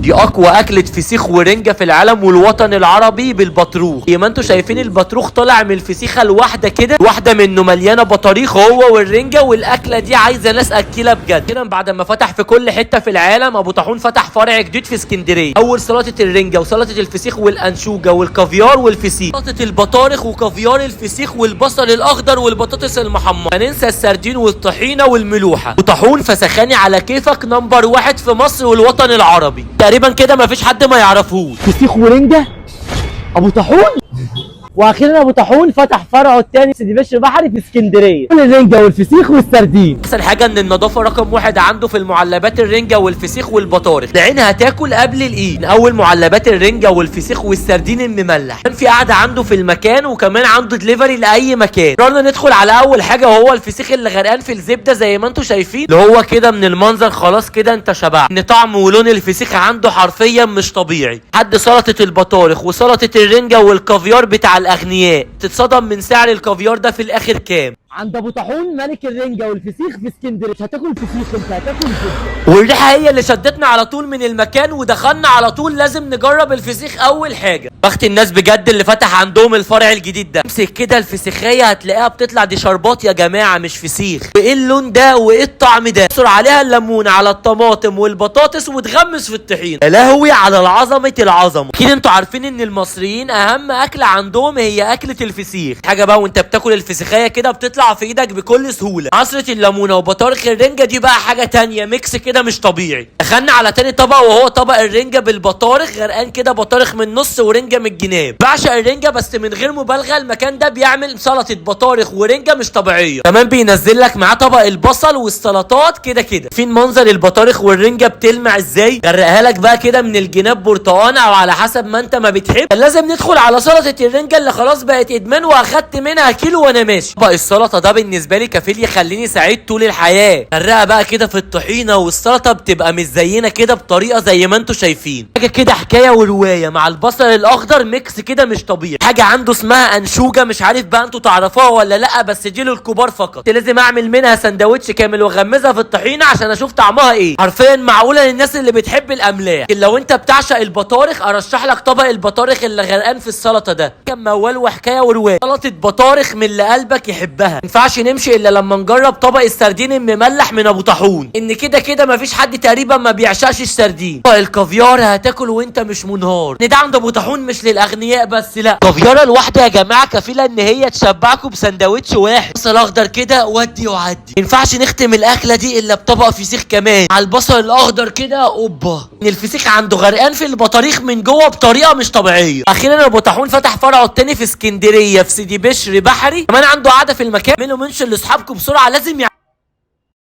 دي اقوى اكلة فسيخ ورنجة في العالم والوطن العربي بالبطروخ. زي ما انتوا شايفين البطروخ طالع من الفسيخة الواحدة كده، واحدة منه مليانة بطاريخ هو والرنجة، والاكلة دي عايزة ناس اكيلة بجد. كده بعد ما فتح في كل حتة في العالم، ابو طاحون فتح فرع جديد في اسكندرية. اول سلطة الرنجة وسلطة الفسيخ والانشوجة والكافيار والفسيخ، سلطة البطارخ وكافيار الفسيخ والبصل الاخضر والبطاطس المحمرة، هننسى السردين والطحينة والملوحة. ابو طاحون فسخاني على كيفك نمبر 1 في مصر والوطن العربي. تقريبا كده مفيش حد ما يعرفوش. فسيخ ورنجة ابو طاحون. واخيرا ابو طاحون فتح فرعه الثاني في سيدي بشر بحري في اسكندريه، الرنجة والفسيخ والسردين. احسن حاجه ان النظافه رقم 1 عنده في المعلبات الرنجة والفسيخ والبطارخ. العين هتاكل قبل الايد. اول معلبات الرنجة والفسيخ والسردين المملح. كان في قاعده عنده في المكان، وكمان عنده دليفري لاي مكان. قررنا ندخل على اول حاجه، وهو الفسيخ اللي غرقان في الزبده زي ما انتم شايفين، اللي هو كده من المنظر خلاص كده انت شبعت. ان طعم ولون الفسيخ عنده حرفيا مش طبيعي. حد سلطه البطارخ وسلطه الرنجة والكافيار بتاع الاغنياء. تتصدم من سعر الكافيار ده في الاخر كام. عند ابو طاحون ملك الرنجة والفسيخ في اسكندريه. مش هتاكل فسيخ، انت هتاكل فسيخ. والريحه هي اللي شدتنا على طول من المكان، ودخلنا على طول لازم نجرب الفسيخ اول حاجه. بخت الناس بجد اللي فتح عندهم الفرع الجديد ده. امسك كده الفسيخيه هتلاقيها بتطلع دي شربات يا جماعه مش فسيخ. وايه اللون ده وايه الطعم ده. اعصر عليها الليمون على الطماطم والبطاطس وتغمس في الطحين. يا لهوي على العظمه العظمه. اكيد انتوا عارفين ان المصريين اهم اكله عندهم هي اكله الفسيخ. حاجه بقى وانت بتاكل الفسيخيه كده بتطلع في ايدك بكل سهوله. عصره الليمونه وبطارخ الرنجة دي بقى حاجه تانية، ميكس كده مش طبيعي. دخلنا على تاني طبق، وهو طبق الرنجة بالبطارخ. غرقان كده بطارخ من النص ورنجة من الجناب. بعشق الرنجة بس من غير مبالغه. المكان ده بيعمل سلطه بطارخ ورنجة مش طبيعيه. كمان بينزل لك معاه طبق البصل والسلطات كده كده. فين منظر البطارخ والرنجة بتلمع ازاي. غرقها لك بقى كده من الجناب برتقان او على حسب ما انت ما بتحب. لازم ندخل على سلطه الرنجة اللي خلاص بقت ادمان، واخدت منها كيلو وانا ماشي. طبق السلطه ده بالنسبه لي كفيل يخليني سعيد طول الحياه. غرقها بقى كده في الطحينه، والسلطه بتبقى مزينه كده بطريقه زي ما انتوا شايفين. حاجه كده حكايه وروايه مع البصل الاخضر، ميكس كده مش طبيعي. حاجه عنده اسمها انشوجه، مش عارف بقى انتوا تعرفوها ولا لا، بس دي للكبار فقط. لازم اعمل منها سندوتش كامل واغمزها في الطحينه عشان اشوف طعمها ايه. حرفيا معقوله للناس اللي بتحب الاملاح. لكن لو انت بتعشق البطارخ ارشح لك طبق البطارخ اللي غرقان في السلطه ده. كان موال وحكايه وروايه. سلطه بطارخ من اللي قلبك يحبها. ما ينفعش نمشي الا لما نجرب طبق السردين المملح من ابو طاحون. ان كده كده مفيش حد تقريبا ما بيعشقش السردين. طبق الكافيار هتاكل وانت مش منهار. ان ده عند ابو طاحون مش للاغنياء بس، لا، كافياره الواحده يا جماعه كفيله ان هي تشبعكم بسندوتش واحد. بصل اخضر كده ودي وعدي. ما ينفعش نختم الاكله دي الا بطبق فسيخ كمان على البصل الاخضر كده. اوبا، ان الفسيخ عنده غرقان في البطاريخ من جوه بطريقه مش طبيعيه. اخيرا ابو طاحون فتح فرعه التاني في اسكندريه في سيدي بشر بحري. كمان عنده قعده في المكان. اعملوا منشن لاصحابكم بسرعه، لازم